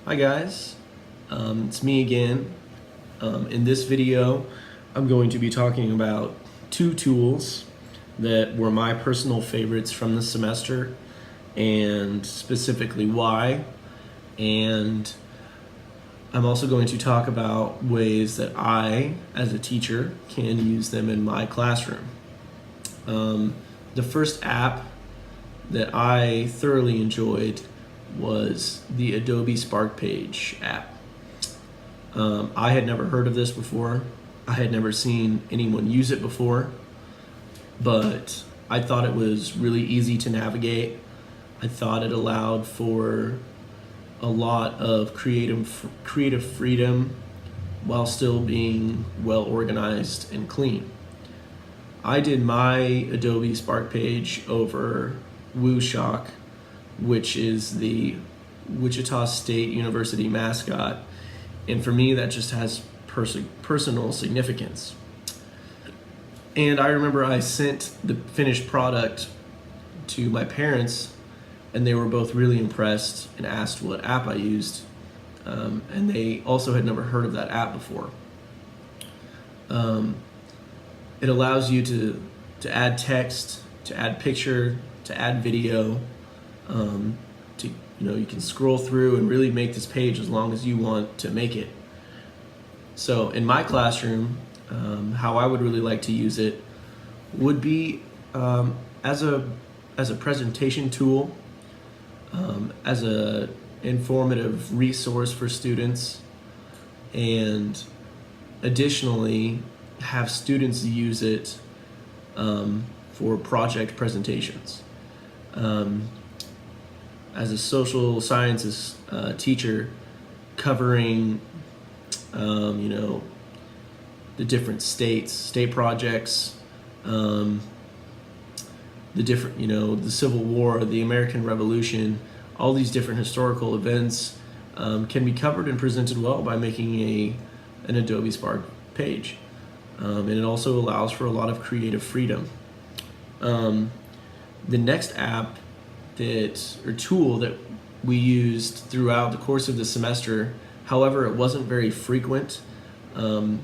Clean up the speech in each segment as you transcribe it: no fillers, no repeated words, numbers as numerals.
Hi guys, it's me again. In this video, I'm going to be talking about two tools that were my personal favorites from the semester and specifically why. And I'm also going to talk about ways that I, as a teacher, can use them in my classroom. The first app that I thoroughly enjoyed was the Adobe Spark Page app. I had never heard of this before. I had never seen anyone use it before, but I thought it was really easy to navigate. I thought it allowed for a lot of creative freedom while still being well organized and clean. I did my Adobe Spark Page over WooShock, which is the Wichita State University mascot, and for me that just has personal significance. And I remember I sent the finished product to my parents, and they were both really impressed and asked what app I used, and they also had never heard of that app before. It allows you to add text, to add picture, to add video. You can scroll through and really make this page as long as you want to make it. So in my classroom, how I would really like to use it would be as a presentation tool, as a informative resource for students, and additionally have students use it for project presentations. As a social sciences teacher, covering the different state projects, the different the Civil War, the American Revolution, all these different historical events can be covered and presented well by making an Adobe Spark page, and it also allows for a lot of creative freedom. The next app or tool that we used throughout the course of the semester, however, it wasn't very frequent, and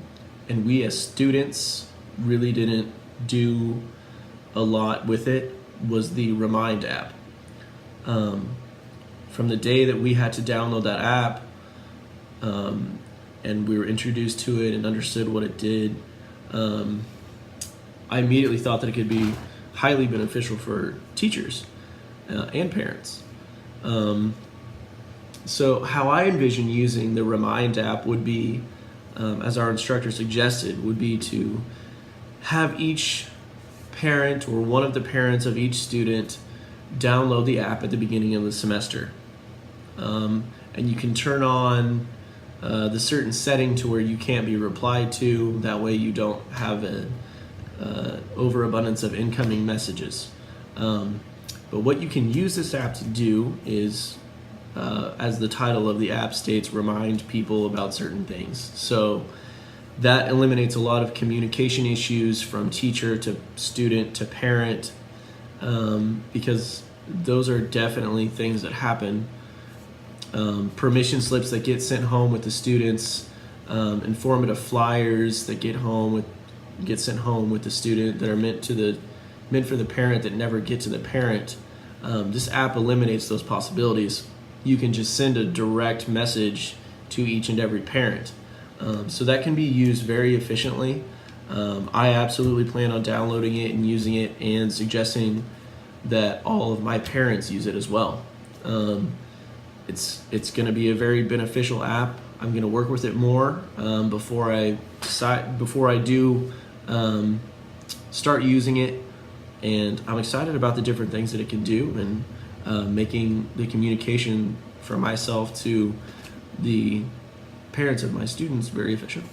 we as students really didn't do a lot with it, was the Remind app. From the day that we had to download that app, and we were introduced to it and understood what it did, I immediately thought that it could be highly beneficial for teachers and parents. So how I envision using the Remind app would be, as our instructor suggested, would be to have each parent or one of the parents of each student download the app at the beginning of the semester. And you can turn on the certain setting to where you can't be replied to. That way you don't have an overabundance of incoming messages. But what you can use this app to do is, as the title of the app states, remind people about certain things. So that eliminates a lot of communication issues from teacher to student to parent, because those are definitely things that happen. Permission slips that get sent home with the students, informative flyers that get sent home with the student that are meant for the parent that never get to the parent. This app eliminates those possibilities. You can just send a direct message to each and every parent. So that can be used very efficiently. I absolutely plan on downloading it and using it, and suggesting that all of my parents use it as well. It's going to be a very beneficial app. I'm going to work with it more before I do start using it, and I'm excited about the different things that it can do, and making the communication from myself to the parents of my students very efficient.